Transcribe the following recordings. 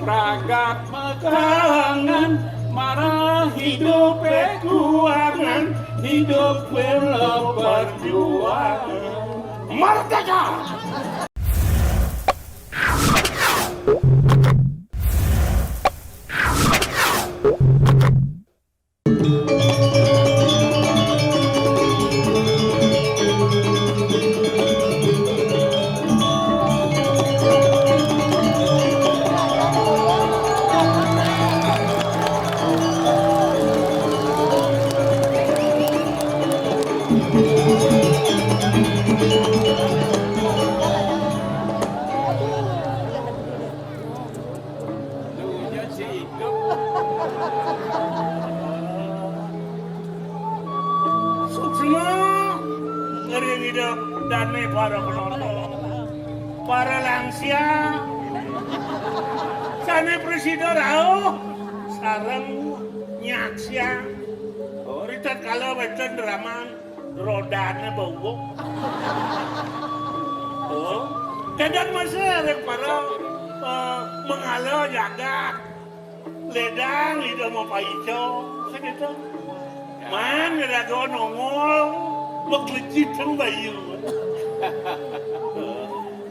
pragat mekalangan marah hidup kuangan hidup lo perjuangan merdeka. Dan para penonton, para langsia, sana presiden rao, sarang nyaksya, ritat kalau beten draman rodanya bau, kadang masa para mengalah jagat, ledang lidah mau paico, segitu, man rago nongol, bekelejitทั้งbayu.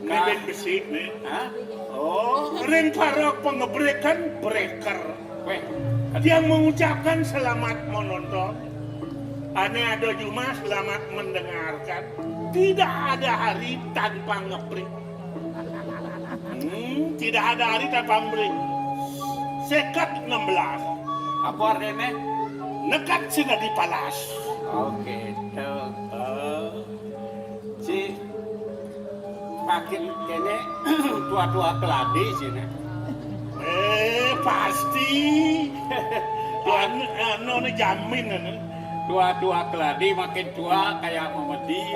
Ngeben besi nih, ring parok pengebrekan breaker. Dia mengucapkan selamat menonton. Aneh ada cuma selamat mendengarkan. Tidak ada hari tanpa ngebreak. Tidak ada hari tanpa ngebreak. Sekat 16. Apa artinya? Nekat sudah dipalas. Oke, si makin kene tua-tua keladi sini. Pasti. Anu jamin anu. Tua-tua keladi makin tua kayak memedi.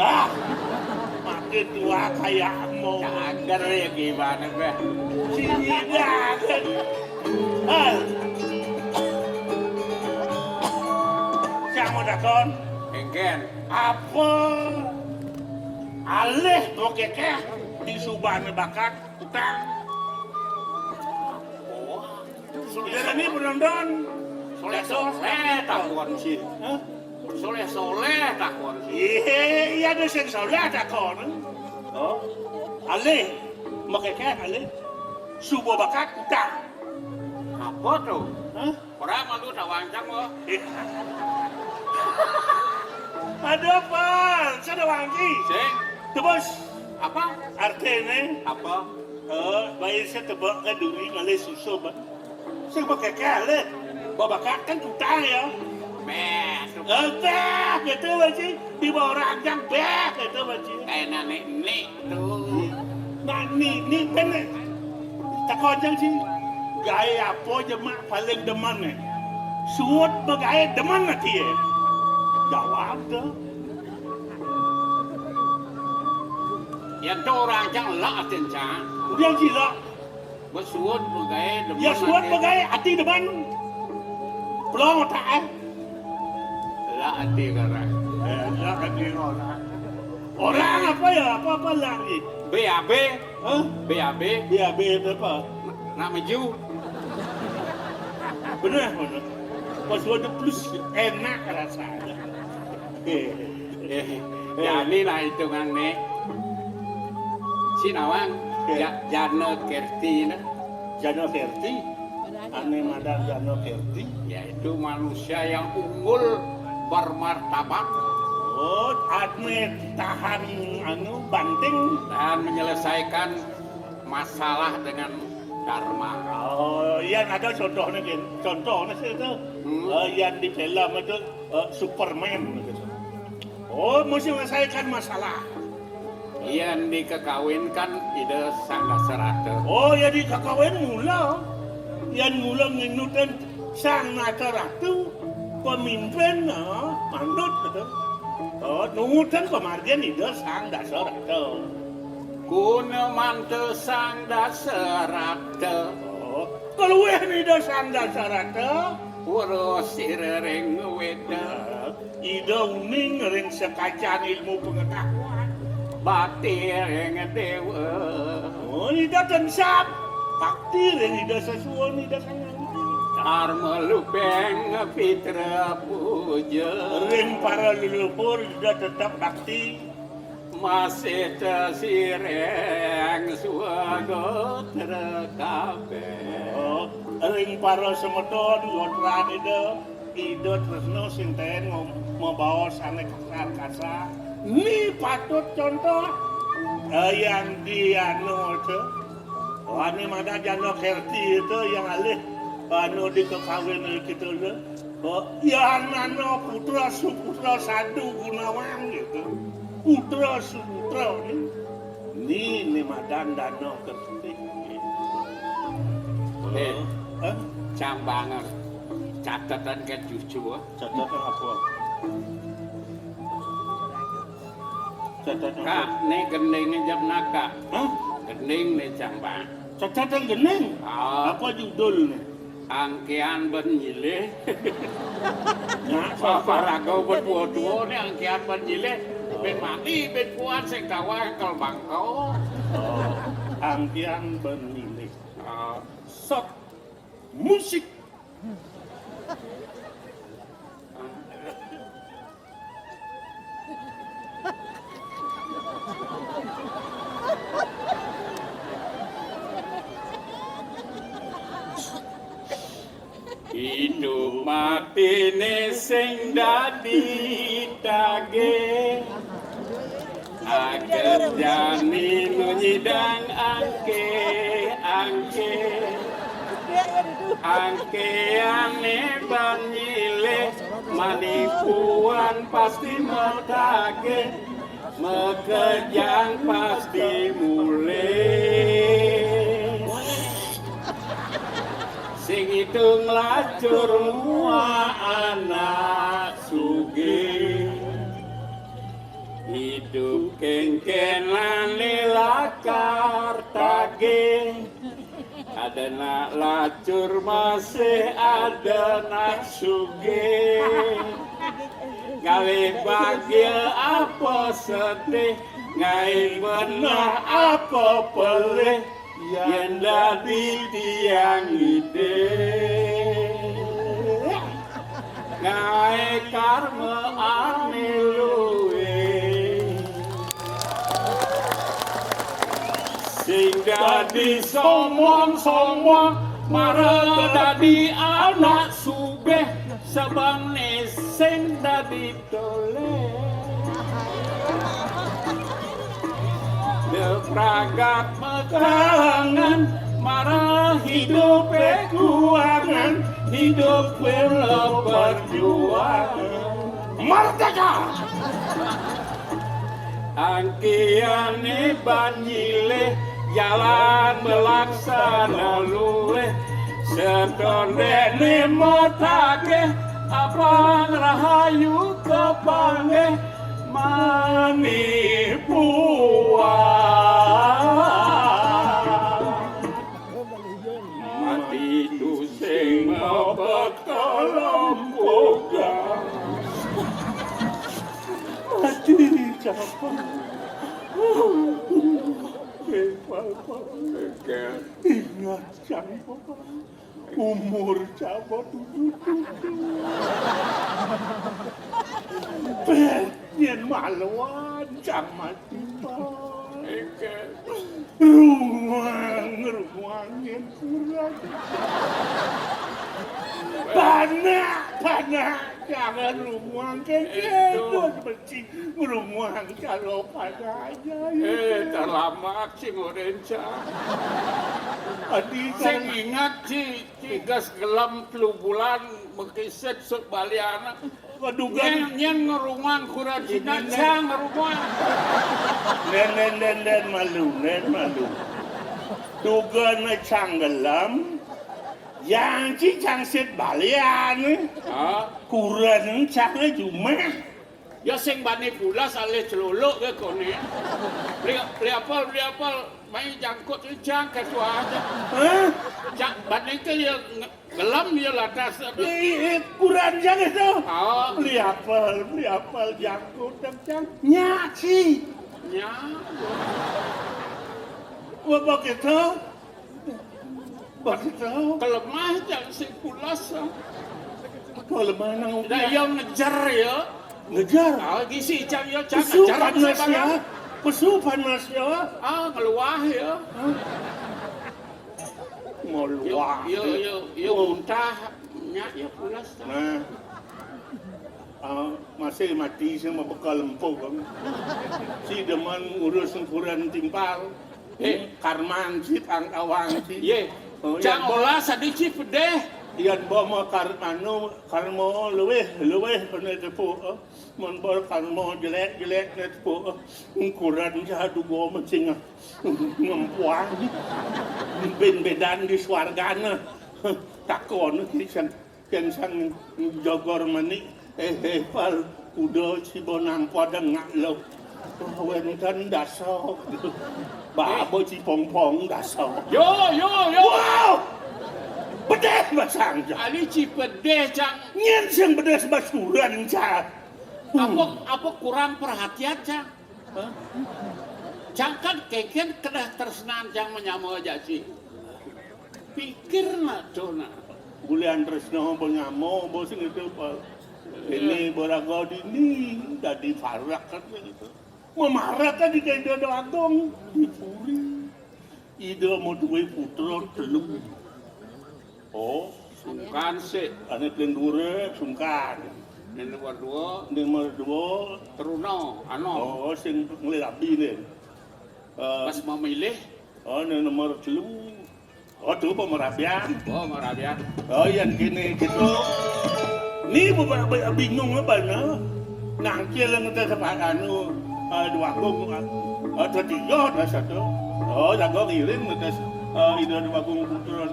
Makin tua kayak mau. Cager ya gimana be? Sini kan. Siapa mau dakon? Engken. Apa? Alih bokekeh di subane bakat utang. Sudah ini penonton Soleh takon sih. Soleh takon sih. Iya ada sing soleh takon. Alih bokekeh alih subo bakat utang. Apa tuh? Orang malu tawancang loh. Ada apa? Saya wangi. Sing. Tebus. Apa? Artinya? Apa? Bayi saya tebak ke duri ngalih susu ba. Saya pakai kale. Babakat kan utang ya. Betul baci. Di bawah ranjang betul baci. Kayak nenek tuh. Nah ni bener. Takon jang sih. Gaya apa jemak paling deman ni? Suut bagaya deman nanti ya. Jawab dah. Yang tu orang jangan lah atencang. Dia gila. Bersuut bagai depan. Ya suut bagaya hati depan. Pelong tak lah hati kerana. Lah hati orang. Orang apa ya? Apa lagi? BAB. BAB. BAB itu apa? Nak maju. Benar. Pas ada plus enak rasanya. Jadi lah hitungan nih. Si Nawang, Jano Kerti, Jano Kerti, aneh madang Jano Kerti, yaitu manusia yang unggul bermartabat. Aneh tahan banting dan menyelesaikan masalah dengan dharma. Yang ada contohnya kan, contohnya itu, yang di film itu Superman gitu. Mesti menyelesaikan masalah. Yang dikekawinkan ide sang dasarata. Ya dikekawin mula. Yang mula nginutan sang dasaratu pemimpin mandut gitu. Nungutan pemargian ide sang dasarata. Kuna mante sang dasarata. Keluih ide sang dasarata. Urus ring weda. Ide uning ring sekacan ilmu pengetahuan. Batir yang dewa. Ida tensap bakti ring ida sesuon ida kangen. Dharma lupeng pitra puja Ring para leluhur ida tetap bakti. masih tersireng suaga terkabeh. Oh, ring para semedon yotran ida tresno sinten membawa sane kasar. Ni patut contoh yang dianu itu. Wani mana jano kerti itu yang alih anu di kekawin kita itu. Ya nano putra suputra sadu gunawan gitu. Putra suputra ni madan dano kerti. Cambangan catatan ke cucu Catatan apa? Catatan kak apa? ne gening jam naka Hah? gening ne cambang Catatan gening? Apa judulnya? angkean benyile Nah, Parago berdua-dua ni angkean benyile ben mati ben kuat sing kawah kal bangkau angkian bernilai. Sok musik. hidup mati ne sing dadi dage agar jani nunyidang angke ane banyile manipuan pasti mertage mekejang pasti mulai sing hitung lacur mua anak suge hidup kengken lakar tage ada nak lacur masih ada nak suge gawe bagil apa sedih ngai menah apa pelih yang dadi tiang ide ngai karma ane luwe sing dadi somong marah dadi anak sugih sabane sing dadi tole Pragat mekalangan marah hidup kekuangan hidup bela perjuangan merdeka angkiane banyile jalan melaksana luleh setondene motake apa rahayu kepange manipuan mati tu sing mabakalamboga Mati siapa? Ingat siapa? Umur siapa tujuh. Penyen maluan sama tiba. Ruang kurang. Panah, jangan ruang kekendut benci ruang kalau panah aja. Terlamak si Morenca. Adi Sing ingat si gas gelam 3 bulan mekiset sok baliana. Kedugaan Nyen ngerungan kurang Cina cang ngerungan. nen malu. Dugaan canggelam yang ci cangsit balian. Kurang cangnya cuma. Ya sing bani pula saleh celuluk ke kone. Beli apel main jangkut cang ketua aja. Cang bani ke ya gelam ya latas. Kurang cang itu. Beli Oh, apel jangkut dan cang. Nyaci. nya. Wah begitu. Begitu. Kelemah jangan sing pulas. Kalau mana Dah yang ngejar ya. ngejar. Lagi si Icang ya Cang Pesu ngejar apa panas saya? ya. Pesu panas ya. Ngeluah ya. Mau luar. Yo muntah nyak ya pulas. Nah. Masih mati sama bekal empuk kan. Si deman urus ukuran timpal. Karman si angkawang si. Ye. Cang olah sadiki pedeh. Iyan bawa karmo luweh pernah tepu. Menbor karmo jelek tepu. Ukuran jadu gua mencing ngempuang. Ben-bedan di swargana. Takon kisan jogor manik. Pal udah si bonang padang ngalo. Wen kan dasok. Babo si pong-pong dasok. Yo. Wow! Pedeh basang ja. Ali Cipedeh Cang. Nyen sing pedeh basuran ja. Apa kurang perhatian Cang? Cang kan keken kedah tersenan Cang menyamo aja sih. Pikir nak Cona. Bulan tresno menyamo bos itu ini borago dini dadi farak kan gitu. Memarah kan di kayak dodo agong dipuri. Ide mau duwe putra telu. Oh, Sungkan sih. ane pendure sungkan. Nomor dua, Nomor 2 Teruno, Ano. oh sing ngelabi nih. Pas memilih, Nomor 3. Oh, tuh pemerabian. Marabian. Oh, yang gini gitu. Ni bingung apa na? Nangkil lang kita sa dua kong atau 3 na satu. Oh, jago ngirim kita ide dua kong putra.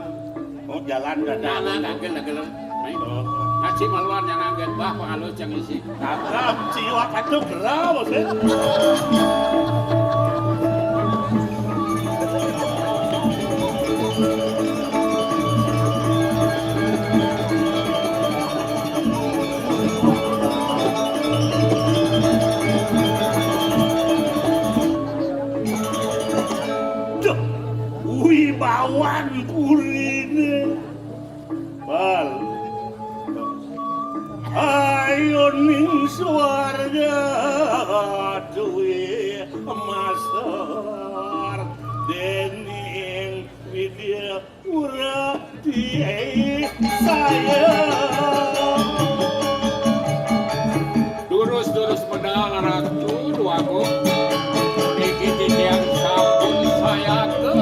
Oh, jalan dadah. Nagel. Ngaji maluan yang nagel bah pangalo Cang isi. Kakak, siwa kacau gerah, bos. Wibawan purine. Bal. Ayo ning swarga duwe masar dening widya urati saya. Durus pedang ratu dua kong. Iki titiang sabun saya ke.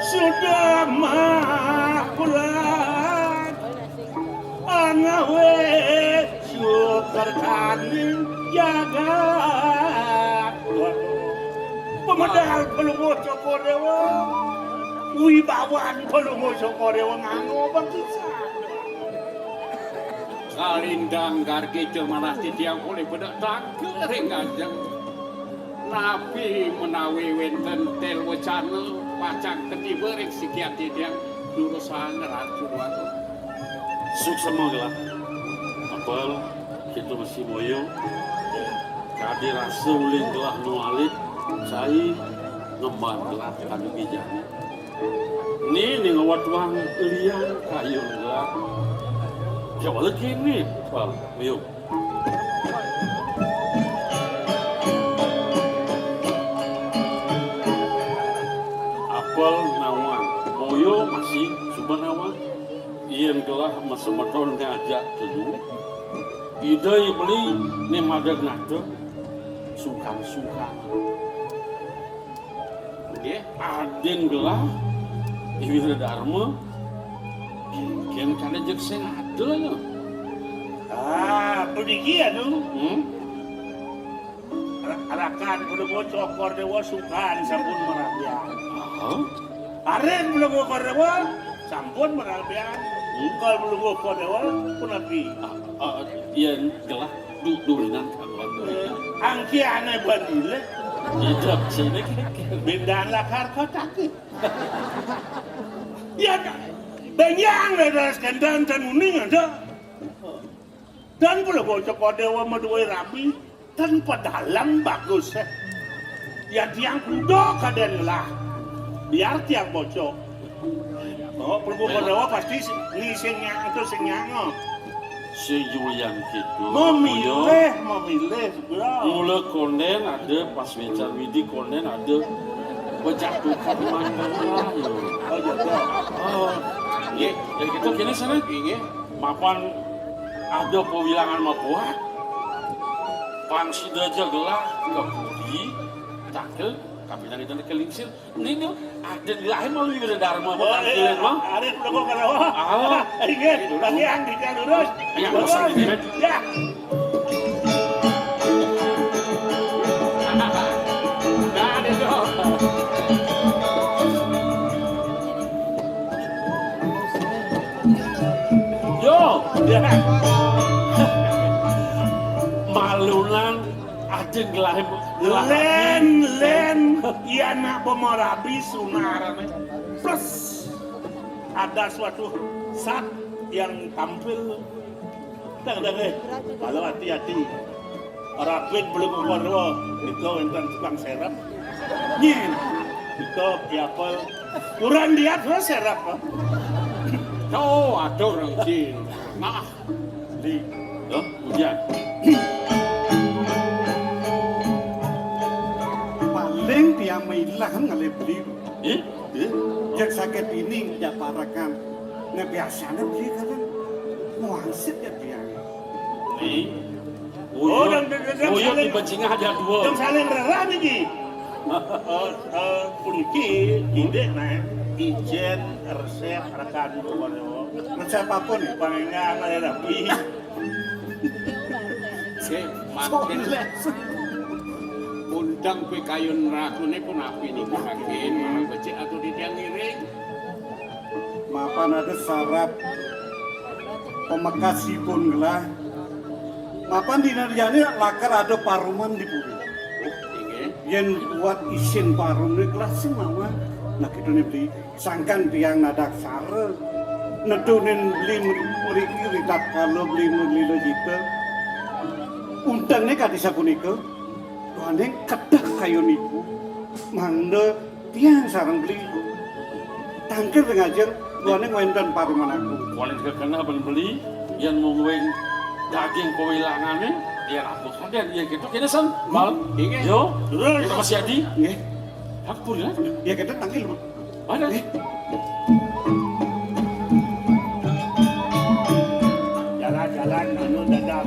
Sudah makulat angawe syukur kaning jaga pemedal pelungo Sokodewa wibawan pelungo Sokodewa nganggo bangkisa Kalindang gargi malah titiang oleh bedak tangkel ring ajeng. Nabi menawi wenten tel wacana pacang ketiba ring sikian titiang durusan ratu watu. Suksema gelah. Apal kita masih moyo. Kadi rasa uling gelah nualit saya ngemban gelah kanu bijani. Ni ngawat wang lian kayu gelah. Jawab lagi ni, Apal, moyo. Apal nawang, moyo masih subanawa. Iyan gelah masemeton ngajak dulu. Ida beli ni madag nado sukan. Nggih, Aden gelah iwira dharma. Kian kana jeung sing ada ya. Pendikian tu Hmm? arakan pelungo Sokodewa sukan sampun merabian Ah, aren pelungo Sokodewa sampun merabian kalau pelungo Sokodewa pun nabi iyan gelah durinan kawan. Angki aneh bandile. Hidup sini Bendaan lakar kau takut. Ya, banyak ada skandal dan uning ada. Dan pula bocok dewa medue rapi tanpa dalam bagus. Ya tiang kudo kaden lah. Biar tiang bocok. Oh, perlu dewa pasti ni senyang atau senyango. Sejuyang gitu. Memilih segera. Mula konden ada pas mencari widi konden ada berjatuhkan mana lah yo. Oh, ya. Oh, ya gitu kini sana ini mapan ada pewilangan mabuat. Pangsi daja gelah ke budi takel kapitan itu kelingsir. Ini ada di lahir malu juga dharma bukan kalian mah. Arif lo kok kalau. Ingat, bagi yang dikan lurus. Ya, masa gini, men. Ya. Nah, ada dong. Yo, Ya. malunan ada gelah Len, iya nak pemorabi sunaran. Plus ada suatu saat yang tampil. Kalau hati-hati. Orang duit belum membawa itu enten tukang serap. Nyin, itu piapel kurang dia tuh serap. Oh, ada orang jin. Nah, Di, yo, hujan. Paling dia mailang ngale beli. Eh? Jak sakit ini ya parakan. Nah biasanya beli kan muansip ya dia. Nih. Oh, dan Uyuk di bencingan ada dua. yang saling rela nih. Puniki, ide nah, ijen, resep, rekan keluarga. Resep apapun ya. Panengan ada rapi. makin undang kue kayun rakune pun api nih makin malah becek atau di tiang ngiring. Mapan ada syarat pemekas pun gelah. Mapan di narjani lakar ada paruman di puri. Yang buat isin parum ni gelah sih mama. Nah kita ni beli sangkan tiang nadak sare. Nedunin beli meriki lihat kalau beli melilo jita. Undang ni kadi sapunika. Tuhan kedah kayu niku. Manda tiang sarang beli. Tangkir ngajar Tuhan ngwendan paruman aku. Kualin kena beli yang mengweng daging pewilangannya dia lapuk ada dia gitu kena san mal yo Terus kita masih adi Nggih. hakpur ya Ya kita tangkil, Pak. ada jalan-jalan anu dadap.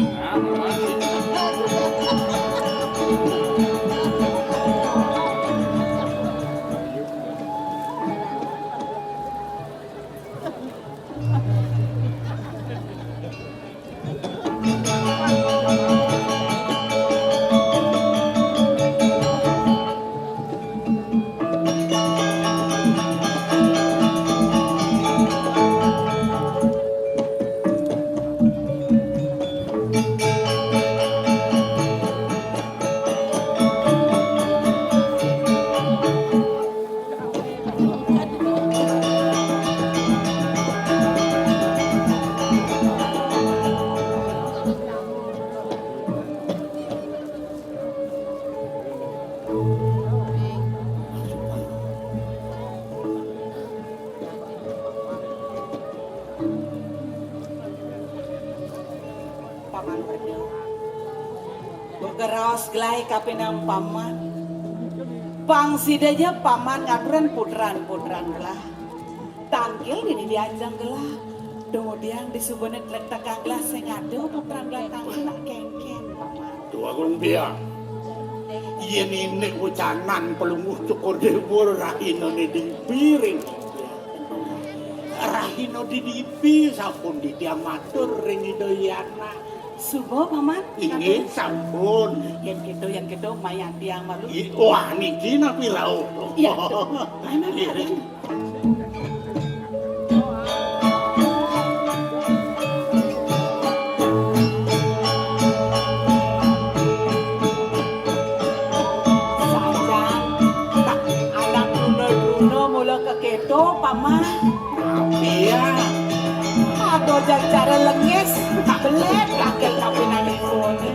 Paman Bedo bergeras gelai kapinang paman pangsidaja paman ngaturan putran gelah tangkil ini dianjang gelah kemudian disubunin letak gelas sing ada putran gelah tangkil nak kengken paman Tua Gumbia. Yen ini ucanan pelunguh cukur debur rahino di piring. Rahino di dipi sampun di diamatur ring idoyana. subuh paman Ingin sampun. yang gitu mayang tiang malu Wah niki napi lau. iya mana ada diajak cara lengis, tak belet, kakek tapi nangis suami.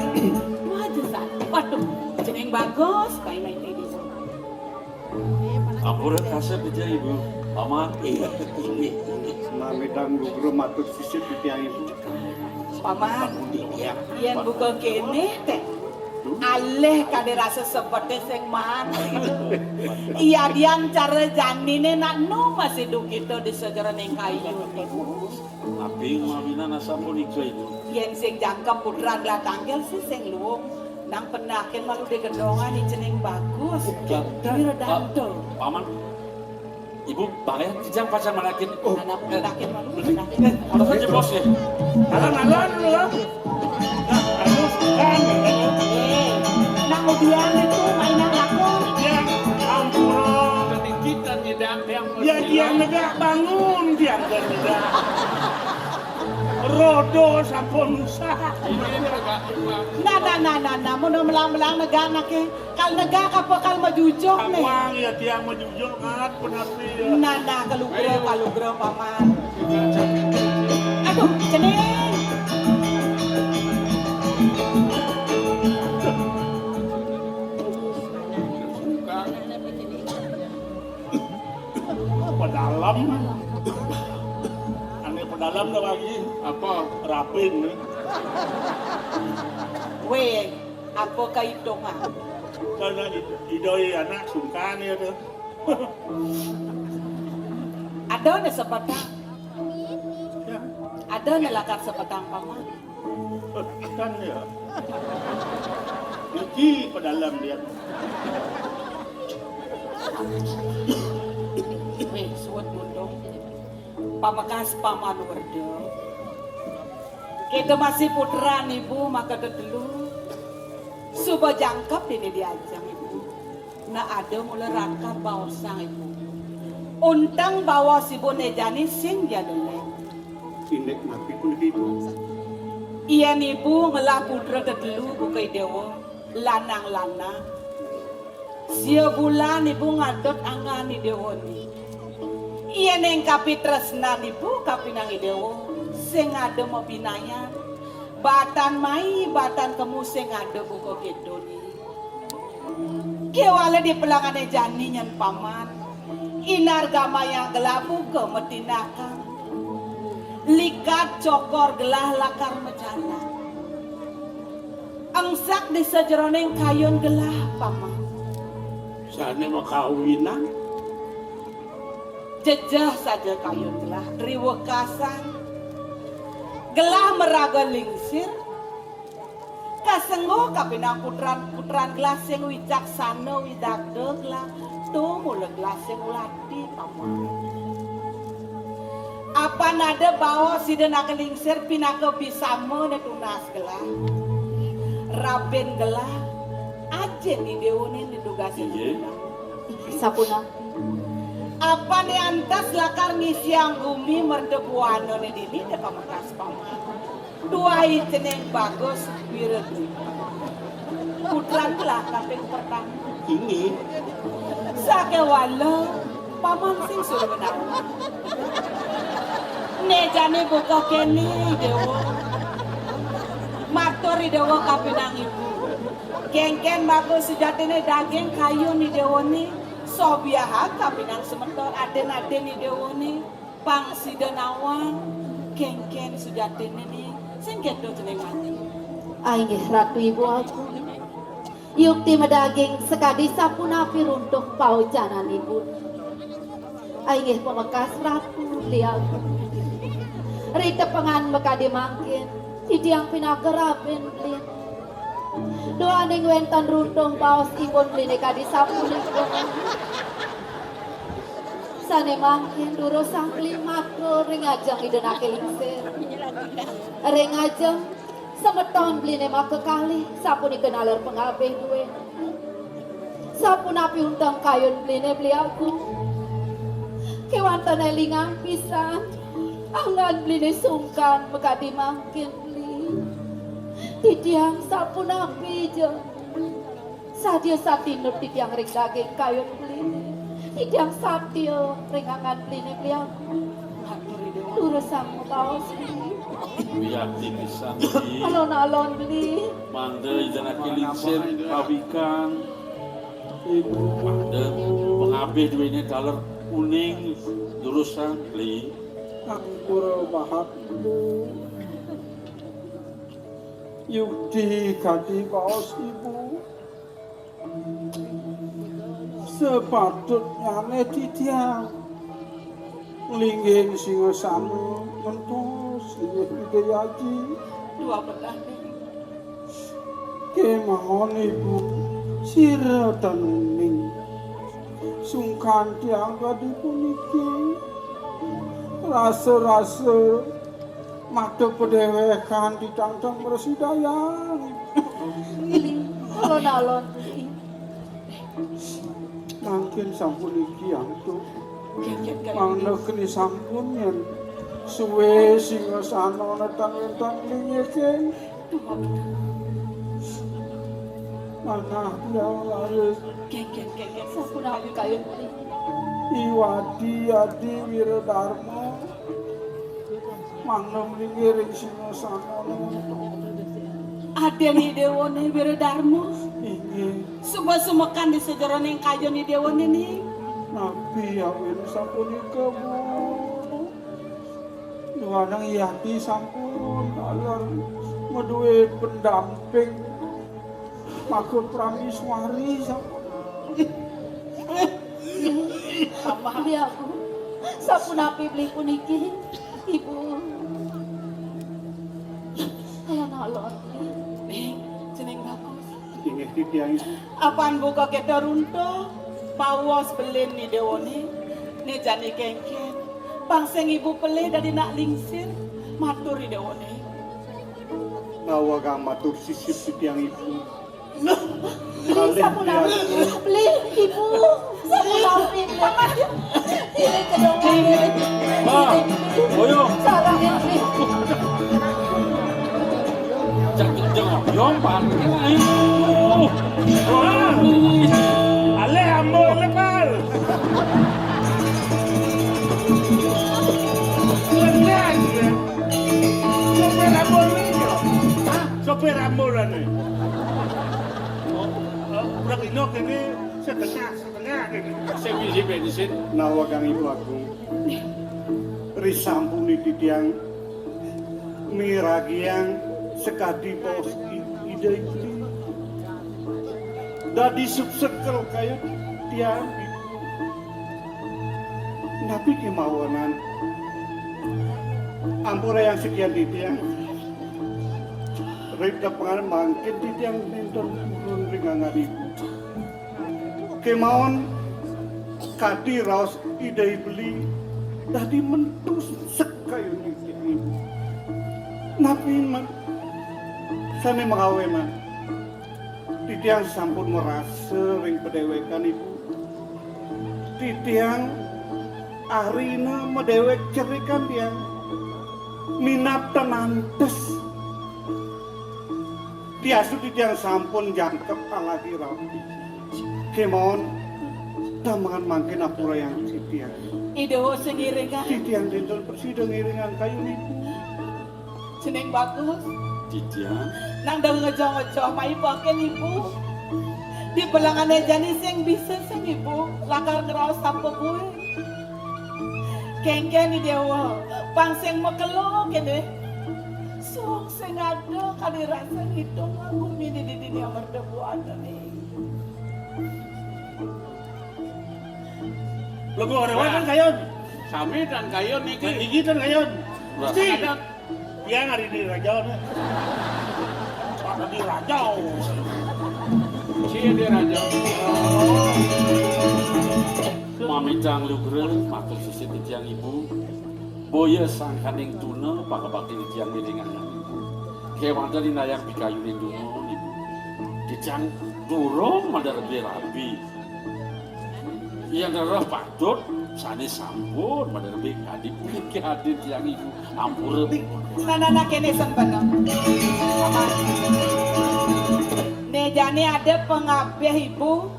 Waduh, waduh, jeneng bagus, kayak main ini. Ampura kasih aja ibu. Paman. Semamedang gugro matur sisip pitiang ibu. Paman, yang buka kene teh. Aleh kade rasa seperti sing man. Iya diang cara janine nak no masih duk itu di sejarah neng kayu. Tapi mamina nasa pun ikut itu. Yang sing jangkep putra gelah tanggil sih sing luwung. Nang penakin malu di gendongan ini jeneng bagus. Kira danto. Paman. Ibu bayar kijang pacar manakin. Anak penakin malu penakin. Kalau saja bos ya. Alan lu. Anu kan. Nang udian itu mainan aku. Ya ampura. Jadi kita tidak yang Ya dia negak bangun dia negak. Rodo sampun sah. ini agak cuma Nah, mau melang-melang negak nake. Kal negak apa kal majujuk nih. Awang ya tiang menjujur kan penapi ya. Nah, kalugro paman. Aduh, jeneng. Pedalam. Aneh pedalam dah lagi. apa Rapin nih. Weh, apa kaitungan? Karena idoi anak sungkan ya tuh. Ada na sepatang. Ya, Ada na lakar sepatang paman. kan ya. Iki pedalam dia. Weh, suat mundong. Pamakas paman werdo. Kita masih putra ibu maka dulu. Suba jangkap ini diajang ibu. Nah ada mulai rangka bawa sang ibu. Untang bawa si bonejani sing jaduleng. Indek napi pun gitu. Iya ibu ngelah putra dulu bukai dewa lanang-lanang. Sia bulan ibu ngadot angani dewa ni. Iya neng kapi tresnan ibu kapi nangi dewa. Sing ada mau binaya. Batan mai batan kamu sing ada buka gitu ni. Kewala di pelangane jani nyan paman. Inar gama yang gelabu ke metinakan. Likat cokor gelah lakar mejana. Angsak di sejeroneng kayun gelah paman. Sana mau kawinan. Jejah saja kayun gelah riwa kasang. Gelah meraga lingsir. Kasenggo kapinang putran gelah sing wicaksana widagda gelah. Tuh mula gelah sing ulati paman. Apa nada bawa si denaka lingsir pinaka bisama na tunas gelah. Raben gelah aja di dewonin didugasi. Sapuna. Apa ni antas lakar ngisiang bumi merdebuano ni dini de pamakas paman. Dua jeneng bagus wiredu. Putran gelah kaping pertama. Ini Sake wala paman sing suruh benar. Nejane buka kene dewa. Matur dewa kapinang ibu. Gengken bagus sejatine daging kayu ni dewa ni. Sobiaha kapinang sementor aden-aden ni dewa ni. Pang sidenawang gengken sejatine ni. Sing gedo jeneng mati. Ainggih ratu ibu aku. Yukti medaging sekadi sapuna piruntuk paujanan ibu. Ainggih pemekas ratu liang. Rite pengan mekadi mangkin. Tidiang pinageraben beli. Doa ning wentan runtuh paus ibon beli kadi sapuna ibu. Sane mangkin duro sang beli makro ring ajang idenake lingsir. Ring ajang semeton beli maka kali sapuni kenaler pengabeh duwe. Sapun api untang kayun beli aku. Kewantan elingan pisan. Angan beli sungkan mekadi mangkin beli. Tidiang sapun api je. Sadia satinut tidiang ring daging kayun beli. Tidiang satio ring angan beli aku. Lurus sang paus beli. biar tipisan di Alon-alon beli. mandai dan kilisir kawikan ibu ada pengabih duitnya dalar kuning jurusan beli Anggur bahak Yukti kadi kaos ibu sepatutnya netitia linggih singasana mentos linggih pidayaji Dua belah kemahon ibu sira tanuning sungkan tiang kadi puniki rasa-rasa mata pedewekan ditantang bersidayang Alon-alon beli. mungkin sampun iki antuk Keket kayu mangna keni sampun yen suwe singasana netang-netang lingeke Dua belah mana dia laris Keket Sampun aku kayu beli. Iwadi Adi Wiradharma mangna mlingiring singasana Ada nih dewa nih Wiradharma inggih Semua sumekan di sejarah ning kayu nih dewa nih nabi awin sampun ikabu nuanang Yadi sampun alar meduwe pendamping makul prameswari sampun Beli aku. Sampun api beli puniki. Ibu. Alon-alon beli. Jeneng bagus Inggih titiang Apaan buka kita runtuh Pawas belin nih dewa nih jani kengken Pangseng ibu pelih dari nak lingsir Matur nih dewa nih bawa gamatur sisip titiang ibu. Beli sampun api beli. Ibu. Sampun api beli. Ini kedongan ini. boyo Sarang ini. jangan yompan Ale ambo lebar. Lenang. Sopir ambo niyo. Sopir ambo nih. Berarti nok ini setengah ini. Sing bisi bensin. Nawa kang ibu agung risampuni titiang miragiang sekadi pos ide iki dadi subsekel kayu tiang nabi kemauanan ampura yang sekian titiang ribda pengaruh mangkin titiang nonton turun ringangan ibu kemauan kadi raos ide beli dadi mentus sekayu titiang ibu nabi man sane mengawe man titiang sampun merasa ring pedewekan ibu titiang arina medewek cerikan tiang minat tenantes tiasu titiang sampun jangkep alagi rapi kemon damangan mangkin apura yang titiang Idewo sengiringan titiang dinten persidang iringan kayu ibu Jeneng bagus Titiang Nang dah ngejauh-ngejauh mai pakai ibu Di belangan jani sing bisa sing ibu Lakar ngerawas apa gue Kengken ni dewa Pangseng mekelo kene Suang sing ada kali rasa hitung aku mini di dunia merdebu ada nih Lagu orang kan kayon. Sami dan kayon niki. Iki kan kayon. Mesti Ada yang hari di Rajau nih. Ada di Rajau. sia di raja. mami jang lugre matur sisi titiang ibu boya sangkaning tuna pakabakti titiang miringan kewan dari nayang bikayunin duno ibu titiang durung madar berabi yang darah patut sani sampun madar bikadi puniki hadir tiang ibu ampura Nana kene sempena Nejane ada pengabeh ibu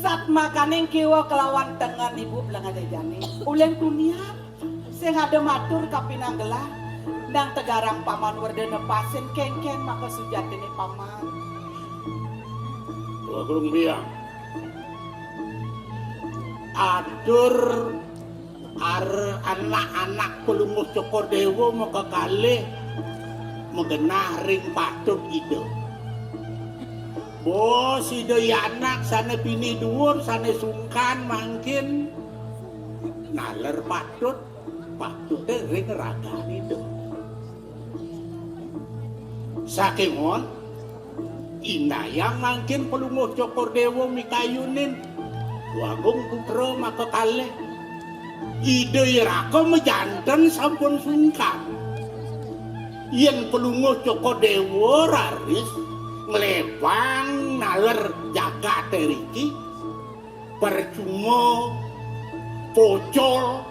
Sat makaning kiwa kelawan tengan ibu belang ada jane Uleng dunia Sing ada matur kapinanggelah nang tegarang paman werdana pasen ken-ken maka sujatine paman. Tua kurung biang. Atur anak-anak pelumuh Cokordewo maka kalih mengenah ring patut ide. Bos ide anak sana bini dhuwur sana sungkan mangkin naler patut ring ragan ide. Saking mon inayang mangkin pelumuh Cokordewo mikayunin wagung putra maka kalih ide iraka mejanten sampun sungkan yen pelumuh Cokordewo raris nglebang naler jagat riki percuma pocol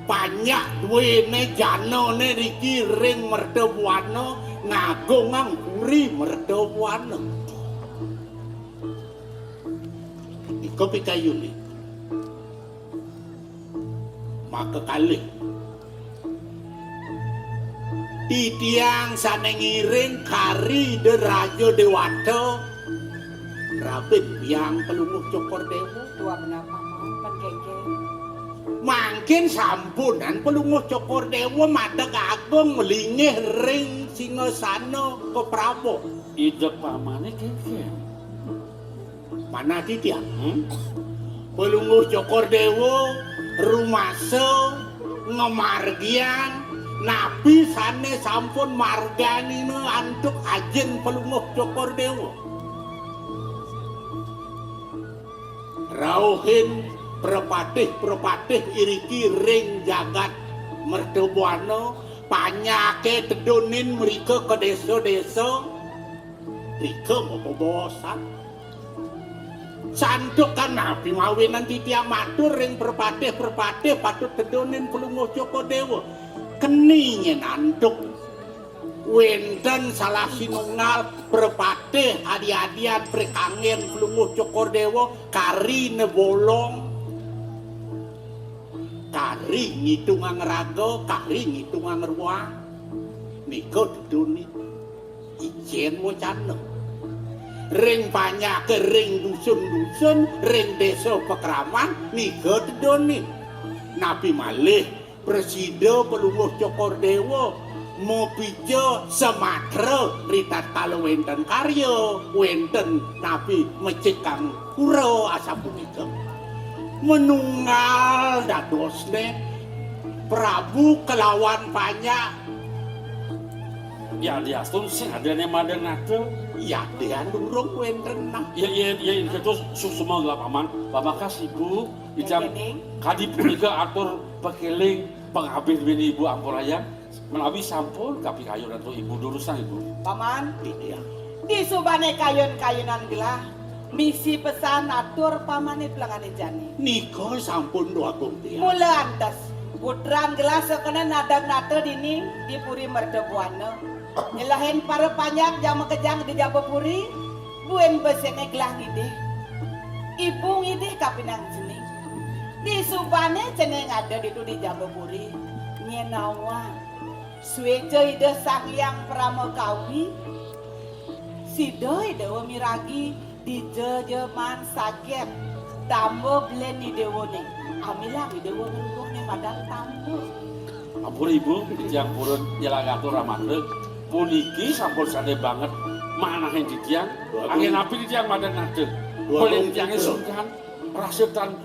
banyak duwene janane riki ring merdawana ngagongang puri merdawana iko pikayune maka kalih titiang sane ngiring kari de Raja Dewata Rabin yang pelumuh Cokordewo Tua benar paman penkeken. mangkin sampunan pelumuh Cokordewo madeg agung melingih ring Singasana ke Prabu. Ide pamane keke. Mana titiang? Pelumuh Cokordewo rumasa ngemargian nabi sane sampun marganine antuk ajen pelumuh Cokordewo. Rauhin perpatih iriki ring jagat merdawana panyake tedonin mereka ke desa-desa rika bobosan sanduk kan nabi mawinan titiang matur ring perpatih patut tedonin pelumuh Cokordewo keninyen antuk wenten salah sinunggal perpatih adi-adian prekangen pelumuh Cokordewo kari nebolong kari ngitungan raga kari ngitungan ruang nika duduni ijen wacana ring banyak ke ring dusun-dusun ring desa pekraman nika duduni nabi malih presida pelumuh Cokordewo mopijo Sumatera ritat kalau wenten karya wenten nabi mecekang pura asa punika menunggal dadosne Prabu kelawan banyak Ya diastun sing adane madeng nate. ya dia durung wenten nah Ya itu susuma lah paman. Pamakas ibu ijam kadi punika atur pekeling pengabih bini ibu ampuraya menawi sampun kapi kayu dan ibu durusan ibu. Paman, dia di subane kayun-kayunan gelah misi pesan atur pamane pelangane jani. nika sampun duagung dia Mula antas putran gelas sekena nadag nate dini di puri merdebuana. Nyelahin para panjang jam kejang di Jabapuri buen besene gelah ngide. Ibu ngide kapinang jening. Di subane ceneng ada di Jabapuri. Nyenawa suejo ide Sangyang Pramakawi. Sido ide miragi di jejeman saget. Tambo bleni dewone. Amilang ide ngeluhne madang tambo. Ampun ibu ijam purun jelagatur ramadeg. Puniki sampun sade banget manahin titiang angin api titiang madang nate. Boleh titiangnya sungkan rasutan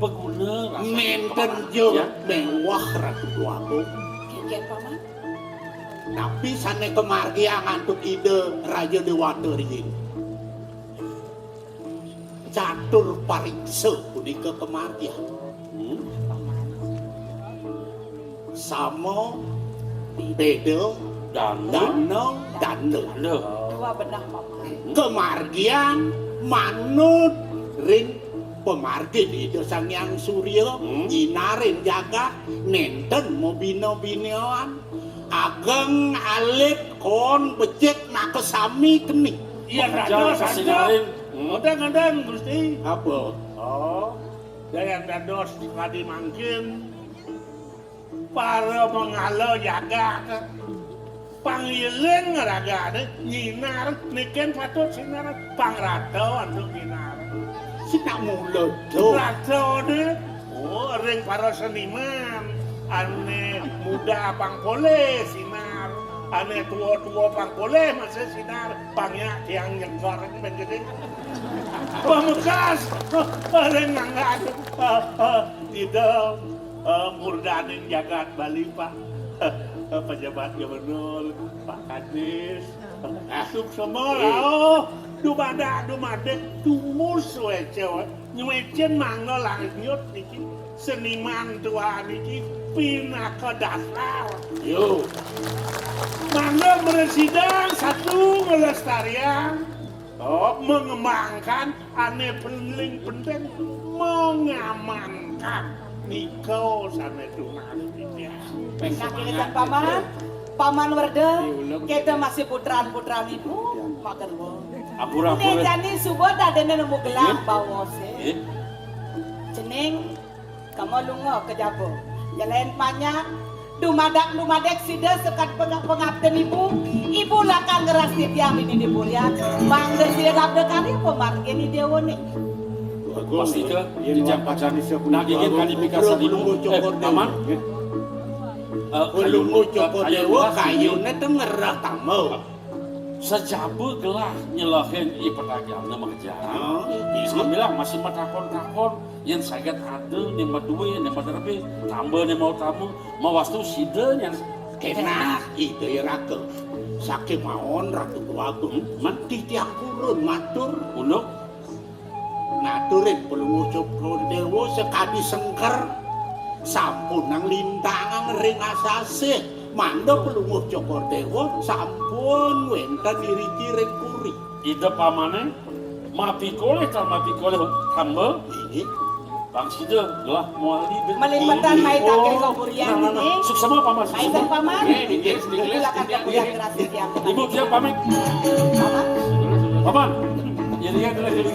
pengguna menten jo mewah ratu duagung Keken paman. tapi sane kemargi ngantuk ide Raja Dewata ringin catur pariksa punika kemargi sama bedo danau Dua benah paman. kemargian manut ring pemargi di Sangyang Surya inarin jaga nenten mau bino-binoan ageng alit kon becek nak kesami keni Iya, Jangan dados, kasih dados. nyaring. Ngadang, Gusti. apa Oh, dayang dados kadi mangkin para mengalo jaga pangiling ragane nyinar niken patut sinar pangrato untuk nyinar Sinak mulut tuh. rato de oh ring para seniman ane muda pang boleh sinar ane tua-tua pang boleh masih sinar pangnya yang nyengkor menjadi pemekas ring nangga tidak murdanin jagat Bali Pak pejabat gubernur Pak Kadis masuk semua oh dumadek tumus we cewek nyuecen mangno langit nyut niki seniman tua niki pindah ke dasar Yo. mangno meresidang satu melestarian mengembangkan ane penting mengamankan Niko sana Dunastia. Nakilisan paman werde, kita masih putraan ibu, makan lo. Apura-apura. Ini jani subuh ada nemu gelang bawa se. Cening, kamu lungo ke jabo. Jalan banyak, dumadek sida sekat pengabden ibu lakan ngeras tiang ini di bulian. Bang desi labda kali pemargin di dewa nih. Pasti ke jejak pacar nagingin kalifikasi dulu paman Ulungu cokor dewa kayunya tuh ngerah tamu. sejabu gelah nyelahin i pertanyaan nama kejaran sambilang masih matakon-takon yang sakit ada nema duit nema terlebih tambah nema tamu mawastu sida yang Enak itu ya raka. Sakit maon ratu tuagung mati tiang kurun matur. untuk Naturin pelungu cokor dewa sekadi sengker sampun nang lintangan ring asase mando pelungu cokor dewa sampun wenten diriki ring puri ide pamane mapikole tambah ini bang sida gelah muali Melimpatan mai take kuburian ini. suksama paman Aisan paman. sedikit Silakan ke bulan keras tiang. ibu siap pamit Paman. paman jadi ya adalah jadi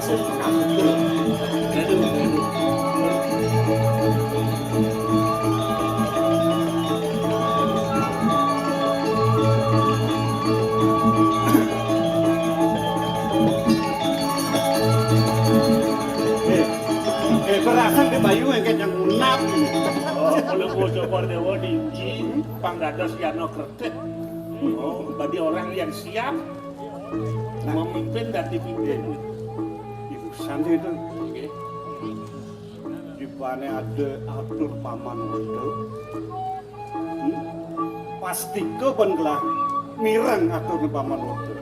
Berakan ke Bayu yang kayak yang unap. Kalau gua coba dewa diuji pangdados Yano Kretek bagi orang yang siap memimpin dan dipimpin Ibu Santi itu di mana ada atur paman itu pasti ke bengelah mirang atur paman itu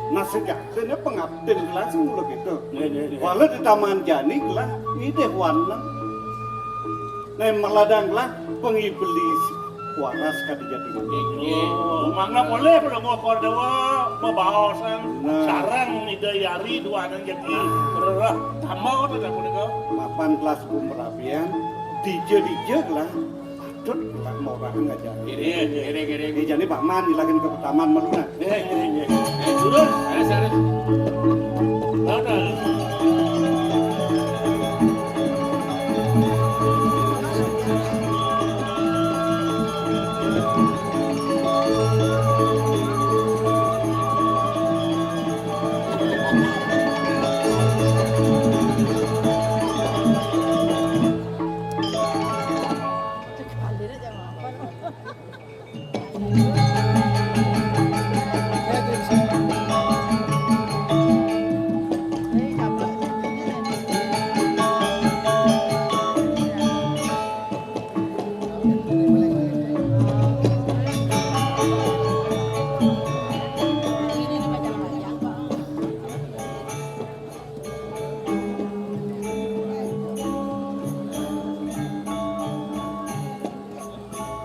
nah sejatinya pengabden gelas mulu gitu walau di taman jani gelah ide warna nah meladang gelah pengiblis waras kadi jadi mana boleh belum ngokor dewa membawasan Nah. sarang ide yari dua dan jadi rerah tamau tidak boleh kau mapan kelas kumerapian dije gelah patut gelah mau orang aja kere ini jadi Pak Man dilagin ke taman meluna turun ada ada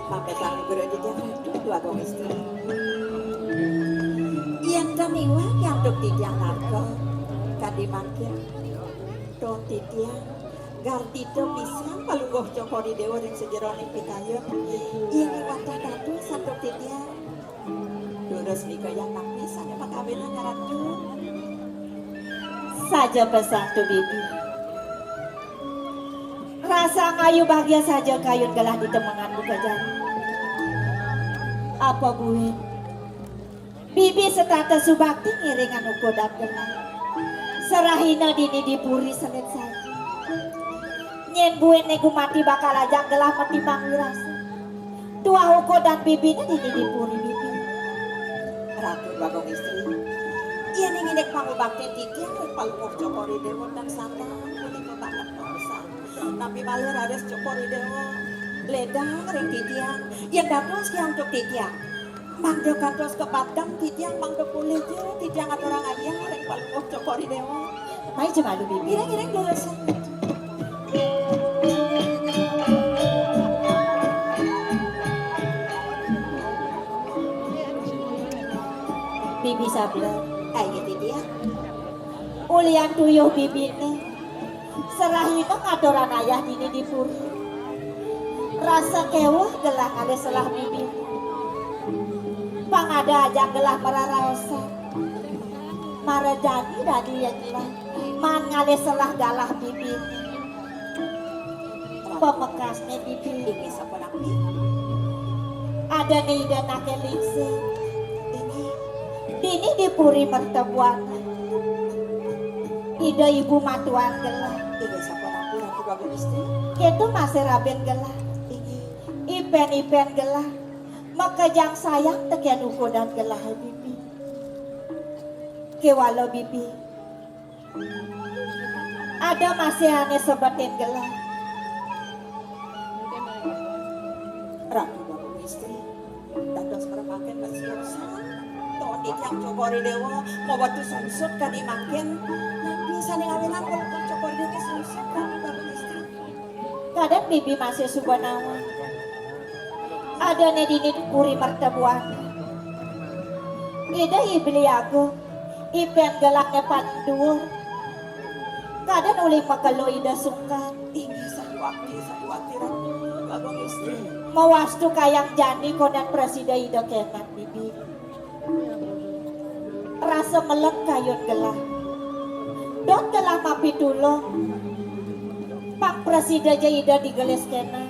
Pakai tali berada jangan dua gong istri. Yang tamiwa yang dok tidiang narko kadi mangkir. Dok tidiang gardito pisang palunggoh cokori dewa dan sejeroning pitayun. Ini wadah dadu sandok tidiang. Durus nika yang napis ada pakabenan ngaratu. Saja pesan tu bibi. Rasa kayu bahagia saja kayun gelah di temengan kejadian. Apa buin? Bibi setata subakti ngiringan ukodat gelang. Serahina dini dipuri selit saja. Nyen buin nego mati bakal ajak gelah mati wirasa. Tua huko dan bibinya dini dipuri bibi. Ratu bagong istri. Ia ningin pangubakti titian palungok cokori dewa dan sata. Kuning kebanget pangusang. Tapi malah ada cokori dewa. Ledang ring titian. Yang dados yang untuk titian. Mangdo kantos ke padang titian mangdo pulih jo. Titian ada orang aja ring palungok cokori dewa. Mai cuma lu bibi. Ireng-ireng lurus. Bibi sabla, ayo dia. Ulian tuyuh bibine, serahina ngadoran ayah dini dipuri. Rasa kewah gelah ada selah bibi. Pangada aja gelah mararaosa. Maradani dadi yang gelah, man ngade selah galah bibi. Pemekasnya bibi ini sepenapi. Ada nih dan nakeliksi. Dini dipuri mertebuan. Ida ibu matuan gelah. Ida siapa nabi yang bagus istri. Ketu masih raben gelah. Ipen gelah. Makajang sayang tekian uko dan gelah bibi. Kewalo bibi. Ada masih aneh sebatin gelah. Ratu bagus istri. Dados perpaken masih Tonik yang cokori dewa mau batu sunsut kan dimakin bisa nih ngawilan kalau cokori dewa sunsut kan bagus istri. Kadang bibi masih subanawa. Ada nedini puri mertebuan. Ida ibli aku ipen gelaknya pandur. Kadang uli makalo ida sungkan. Ini satu waktu bagus istri. Mawastu kayang jani kodan presida ida kemat bibi. Rasa melek kayun gelah. Dot gelah mapi dulu. Pak presida jaida digeles kena.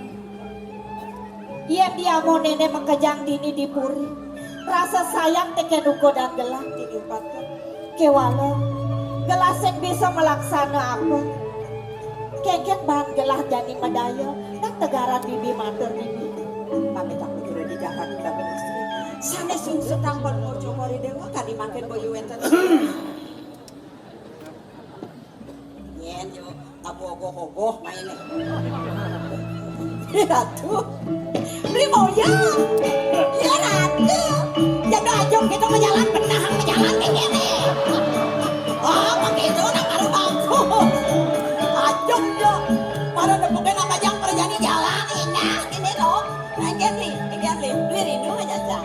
Ia dia mau nenek mengkejang dini dipuri. Rasa sayang teken uko dan gelah diimpatkan. Kewalo gelasen bisa melaksana apa. Keket bahan gelah jani medaya. Dan tegaran bibi mater bibi. Pamit aku sudah di Jakarta udah istri. Sana sunsut tampon mau cokori dewa kan dimakan boyu wenten. Yen yo tabu ogoh-ogoh mainnya. Ratu, beli mau ya? Ya Ratu, jaga ajong kita menjalan benahan menjalan kayak gini. Oh begitu nak baru aku. Ajong yo, para nepukin apa yang perjani jalan ini, ini loh. Enggak nih, beli rindu aja sah.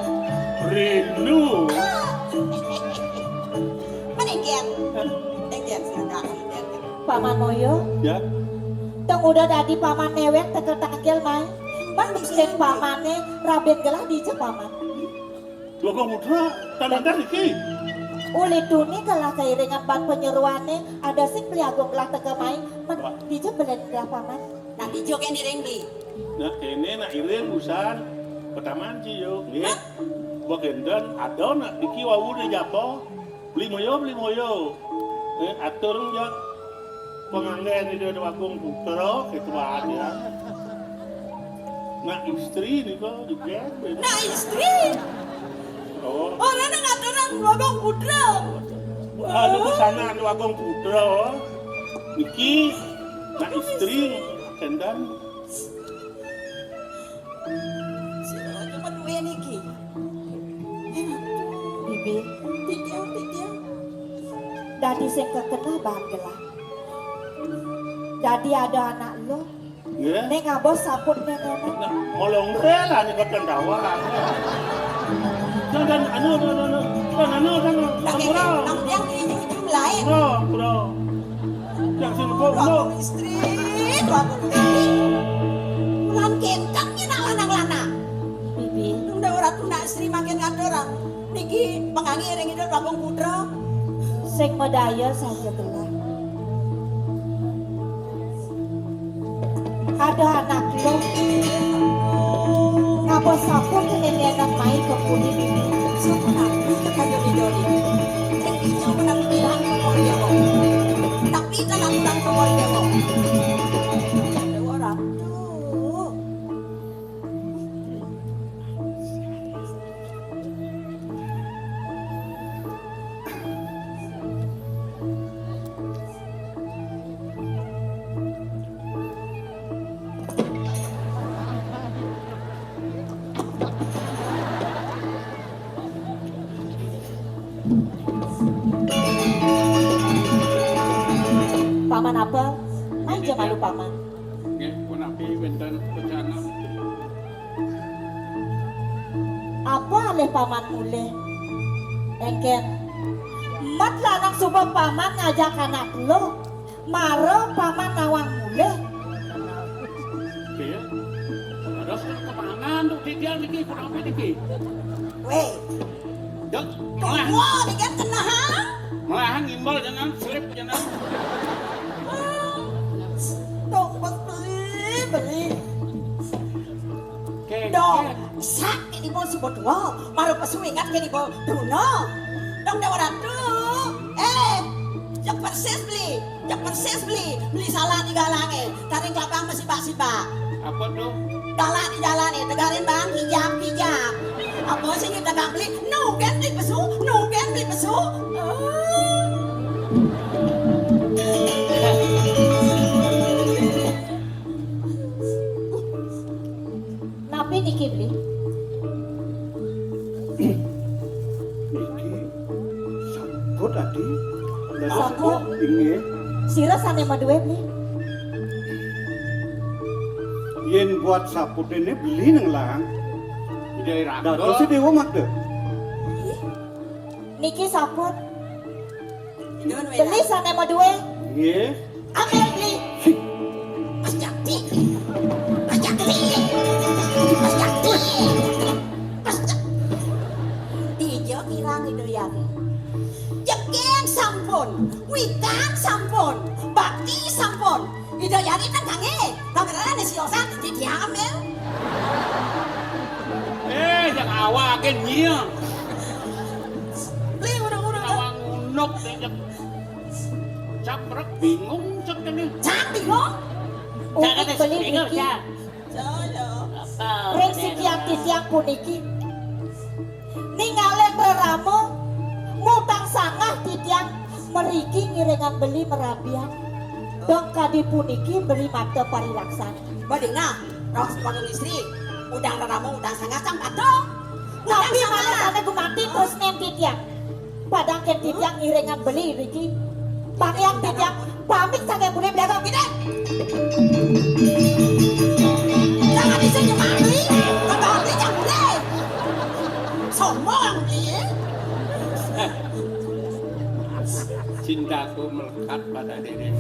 Rindu. Meninggian sudah. Paman Moyo. Ya. Tong udah dadi paman newek tekel tangkel mai. Man bisik pamane raben gelah di paman. Dua putra tanah iki. Uli tuni gelah kairingan ban penyeruane ada sing pliago gelah teke mai. Man di belen gelah paman. Nah di jogen direng di. Nah ini nak iring usan pertama ciyo. Nggih. Bagendan ada nak iki wawu de japo. Beli moyo. Atur jak penganggen di wakung putra gitu aja. Nah istri nih kok diket. Nah istri. Oh. Orang ngaturan wakung putra. Ada kesana di wakung putra. Niki nah istri kendan. Sino cuma duwe niki. Bibi, titiang. Dadi sing kekena bahan gelah. Dadi ada anak lo. Nggih. Nek ngabos saput nenek. Nah, molong rela nih kok cendawa. Dan anu. Nang yang ini lain. Bro. Yang sing bro. Istri, dua istri. Ulan kentangnya nak lanang-lanang. Bibi, udah ora tuna istri makin ngadorang. Niki pengangi ring hidup Babong Putra. Sing medaya saja gelah. Ada anak lo. Apa sapun kenenenan main ke kuning ini? Sapun aku kayo ni Dori. Hindi nyo menang-bilang ko Dewa. Tapi tanang-tanang ko Dewa. Dewa Ratu. Paman apa? Main aja malu paman. Nggih, pun api wonten bencana. Apa alih paman mulai? Engken. Mat lanang subah paman ngajak anak lo. Maro paman nawang mulai. Piye? Terus kemana untuk dia niki kurang apa niki? Weh, Dek, tunggu ni kan kena ha? malah ngimbal jangan slip jangan. Tunggu beli. Kek. Dong, sak ini mau si berdua, maru pasu ingat ke ni bo Bruno. Dong Dewa Ratu. Jak persis beli salah di galange. Taring kelabang masih bak. Apa tuh? Dalan di jalan ni, tegarin bang, hijab. Apa sih kita gak beli? Nugen beli pesu. Napi niki beli? Niki sabut adi. Sabut? Inggih. Sira sane madue beli? Yen buat sabut ini beli nang lang. Dari Dados raga. si Dewa Magda. Niki saput. Nun Beli sane madue? Nggih. Ambil beli. Mas Jakti. Ijo kirang itu ya. Jekeng sampun, wikan sampun, bakti sampun. Ijo yari tangange, tangannya si Yosa diambil. Yang awakin nya. Beli urang-urang. Awang unuk nek caprek bingung cek ini. Cak bingung. Unik beli niki. Jaya. Reng sikian titiang puniki. Ningale beramu mutang sangah titiang meriki ngiringan beli merabian. Dong kadi puniki beli mata parilaksana. Badina, ros sebagai istri. Udang raramu, udang sangat campat dong. Tapi mana sana gumati terus nen titiang. Padang ken titiang ngiringan beli riki. Pangyang titiang pamit sange boleh belagang gini. Jangan bisa nyemari, kalau beli jangan boleh. Sombong dia. Cintaku melekat pada diri.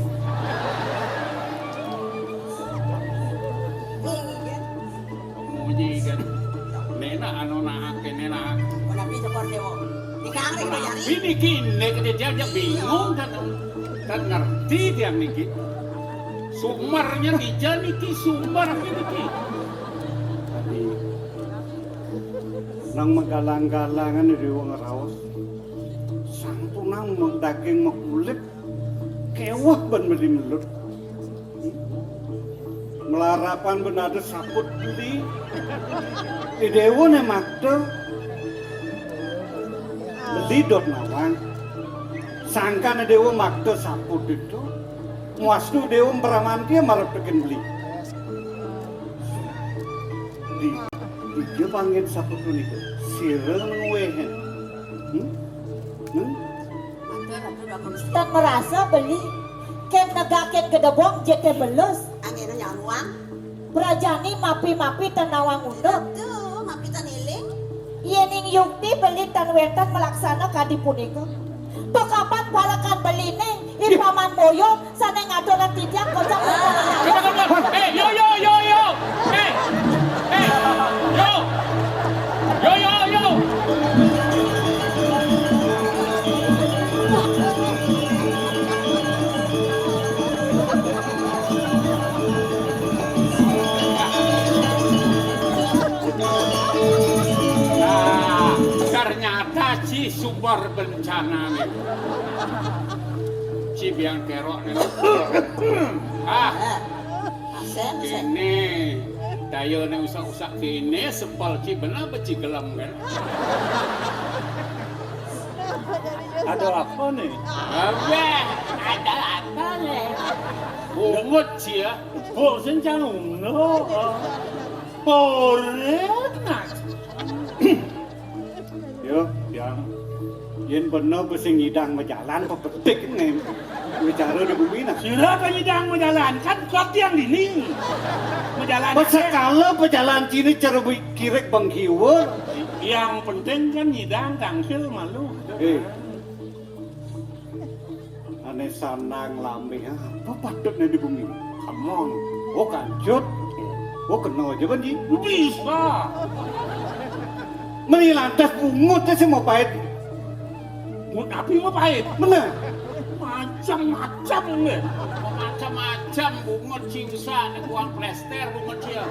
Muji kan. Nena anu naake nena. Nabi cokor dewo. Dikang rek bayari. Ini kini dia bingung dan ngerti dia niki. Sumarnya dia niki sumar niki. Nang magalang-galangan di Dewa ngeraos. Sampun nang daging makulit. Kewah ben beli melut. Melarapan benade saput beli. Di Dewa ne Magda. Beli dot nawang. Sangka ne Dewa Magda saput itu. Muasnu Dewa Pramantia marep tekin beli. Dia panggil saput niku. Sireng wehen. Dan merasa beli ken negaken gedebong jete belus. Angin yang uang. Berajani mapi-mapi tenawang undek. Tuh, mapi taniling. Yening yukti beli tan wetan melaksana kadi punika. Tok kapan balakan beli neng ipaman moyo sana ngadolan titiang kocak. Yo. ternyata ci sumber bencana nih. Ci biang kerok nih. Asen. Ini daya nih usak-usak kini sepal ci benar beci gelam kan. Ada apa nih? Abah, ada apa nih? Bungut ci ya. Bosen jangan no. Porenak. Yo, yang yen bener besing ngidang majalan kok petik nih. Bicara di bumi nah. Sudah penyidang menjalankan kot yang dini. Menjalankan. Sekala pejalan sini cara kirek bangkiwur. Yang penting kan nyidang tangsil malu. Aneh sanang lame apa patutnya di bumi? Come on. Oh kancut. Oh kenal aja kan Ji? Bisa. Meni lantas bungut sih mau pahit. Mut api mau pahit. Mana? Macam-macam nih. Macam-macam bungut ci usah nih uang plester bungut ci ya.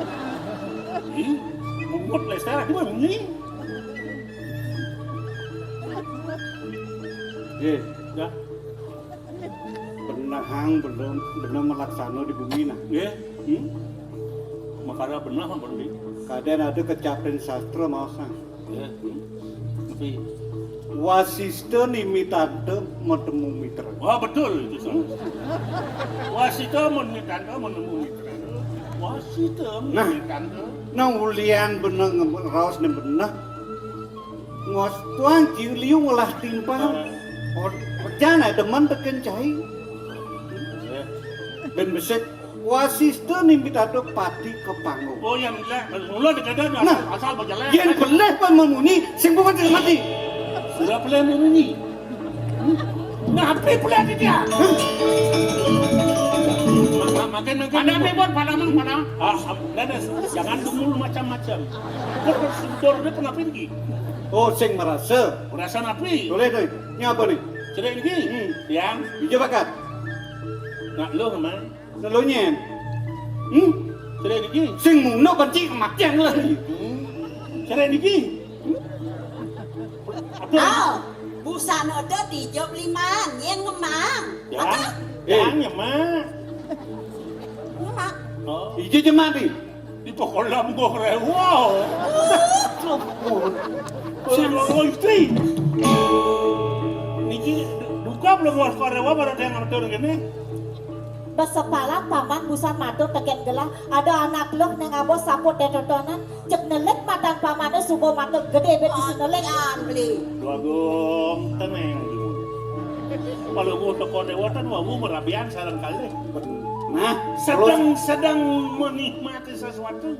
Bungut lester itu bunyi. Ya. Benahang belum melaksana di bumi nah. Ya. Makanya benar apa benar? Kadang ada kecapen sastra mausang. Ya. Tapi Wasista nimitante metemu mitra. wah betul itu salah. Wasita menikanta menemu mitra. Wasita menikanta. Nah ulian bener ngeraos nih bener. Ngos tuang liu ngolah timpang. Jangan demen teken cai. Ben besek wasista nimitante pati kepangu. Oh yang bilang, mula dikatakan asal berjalan. Yen beleh pan memuni sing bukan mati. Sudah pelai ini. Ngapain pelai dia? Makan. Padahal. Lenes, jangan dumul macam-macam. Kau dia kenapa pergi? Oh sing merasa. Merasa napi? Boleh tuh. Ini apa nih? Cerai ini? Yang? Bija bakat. Nak lo kemana? Nelonyen. Cerai ini? Sing muno benci kematian lah. Cerai ini? Busana ada di job 5 yen ngemang. Yang nyemak. Ngemang. Oh, Ije jemati. di pokolam gua keren. Wow. Oh, istri. Niki duka belum luar korewa baru ada yang ngatur gini. Besepala paman busan madu teken gelah ada anak loh neng abos saput detotonan cek nelek matan pamane subo matu gede bet isi nelek beli. Dua gong teneng. Kalau gua ke korewa kan gua merabian sarang kali. Nah, Sedang menikmati sesuatu.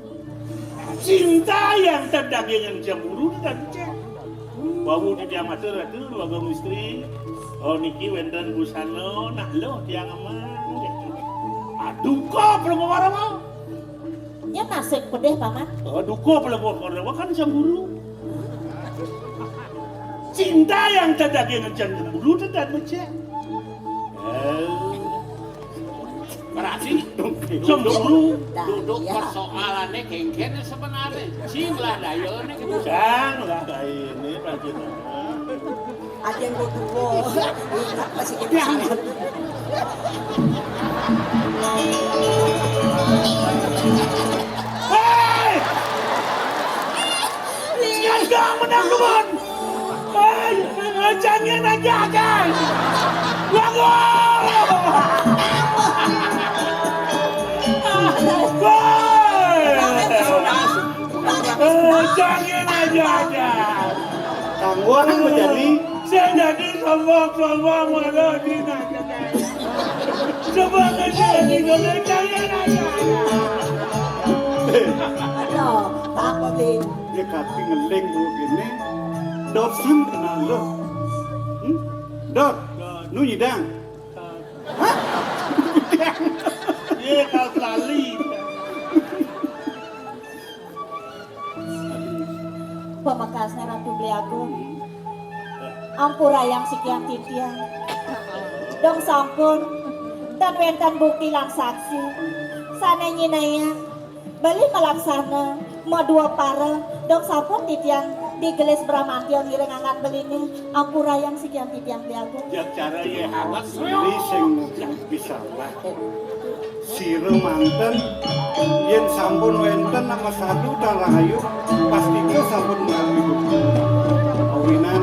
Cinta yang terdagingan cemburu dan cek. Wawu di dia matur itu dua gong istri. Oh niki wenden busano nah lo tiang aman. Duka belum warang mau. nya nasib pedeh paman Duka belum warang kan cemburu. Cinta yang terdagingan cemburu dan cek. Berarti Cemburu. duduk persoalannya kengken sebenarnya. Singlah dayanya gitu. Janganlah ini rajin. Ada yang berdua. Ingat masih kita. Hei! Jangan menang kebun. Hei, jangan aja kan. Jangan aja. tangguan menjadi Saya jadi sombong malah dina. Coba jadi jangan aja. Aduh, apa beli? dia kati ngeleng begini. Dosan kenal lo. Dot, nu nyidang. Iya kau lali. pemakasnya Ratu Bliagung ampura yang sekian titian dong sampun dan wentan bukti lang saksi sananya naya bali melaksana mau dua para dong sampun titian di gelis Bramantio ngiring angkat belini ampura yang sekian titiang biagung. Jak cara ye hangat Ini sing bisa lah. Sira manten yen sampun wenten nama satu dan rahayu pasti ke sampun mengalami awinan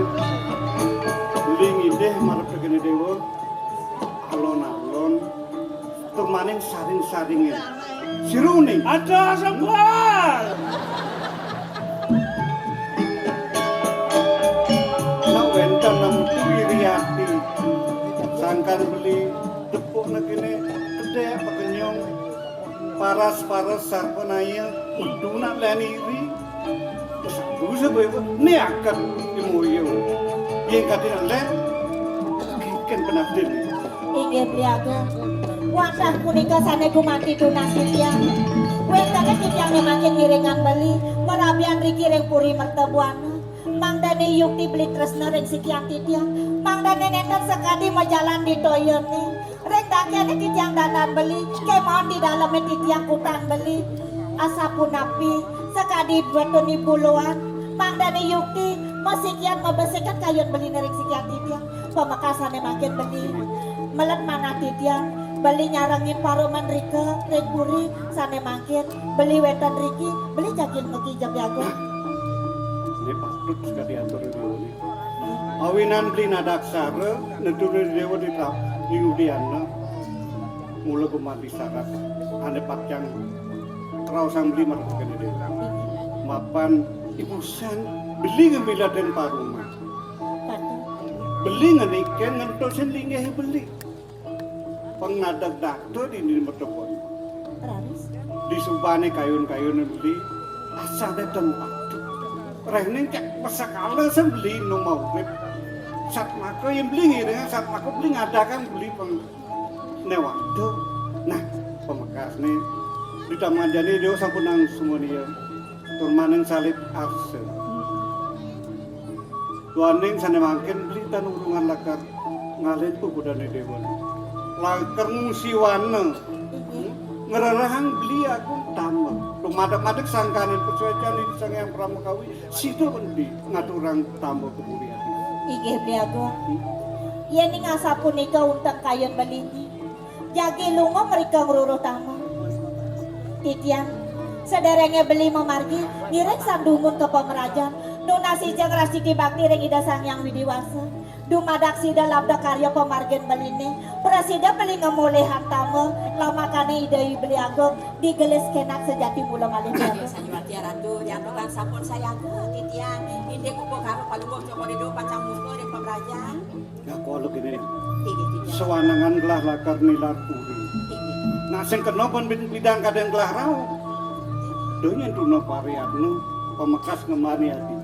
beli ngideh marep tegene dewa alon-alon turmaning saring-saringin siruning ada sempal. nak wenten nam Wiriati sangkan beli tepuk negene gede pekenyong paras-paras sarpanaya uduna laniri busa bebo ne akan imuyo yang kadina len kiken penafdil Inggih biagung. Wadah punika sane gumanti tunasitiang. Wetane titiang makin ngiringan beli marabian riki ring puri mertebuana. Mangdane yukti beli tresna ring sikian titiang. Mangdane nenten sekadi majalan di toyone. Ring dakiane titiang danan beli kemon di dalamnya titiang kutan beli. Asapun api sekadi betoni puluhan. Mangdane yukti masikian membesikan kayun beli ring sikian titiang. Pemekasane makin beli melet mana titiang beli nyarangin paruman rika ring puri sane makin beli wetan riki beli jagin meki jabiagung. ini patut sekali diatur ini awinan beli nadaksara neduri dewa di trap di udiana mula kumati syarat ane patjang rausang beli marapkan dewa mapan ibu san beli ngemila dan paruma beli ngeniken ngentosin linggih beli pengadak dakto di ini mertepon Raris di subane kayun-kayun beli asal ada tempat rehning cek pesakala sen beli no mau sat mako yang beli ngiring sat mako beli ngadakan beli peng newado nah pemekas nih di taman jani dia sampun nang semuanya turmanen salib arse tuaning sana makin beli tan urungan lakar ngalen tu budane dewan lakar musiwana ngerarahang beli aku tambah lumadak-madak sangkanin persuajan ini sang yang pramukawi situ bendi ngaturang tambah kemuliaan inggih biagung. Yen ing asapunika untang kayun belini jagi lunga mereka ngururuh tamu titiang sederenge beli memargi ngiring sandungun ke pemerajan nunasi jeng rasiki bakti ring ida sang yang widiwasa dumadak sida labda karya pemargen belini presida beli ngemulihan tamu lamakane ida beli agung digelis kenak sejati mula malih biagung. Sanjwati ratu yang tukang sampun saya ke titiang inde kumpul karo palungguh Joko Rido pacang musgo ring pemerajan. ya kalau gini Inggih titiang. sewanangan gelah lakar nilar puri nah sing kena pun bidang kadang gelah rau donya tuna pariatnu pemekas ngemani hati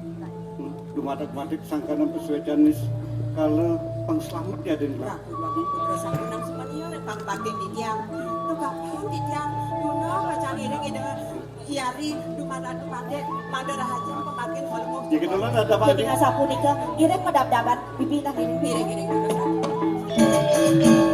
dumadak-madak sangkanan persuajanis kalau pengselamat ya den gelah Raku putra sampunang semuanya ring pangbaking titiang. Tukang titiang duno pacang iring ide iari dumadan dumadek mandara haja pembagian palungguh. jadi dulu ada Jadi balik asapunika ngiring medap-dapan bibinan ini Iring-iring dulu.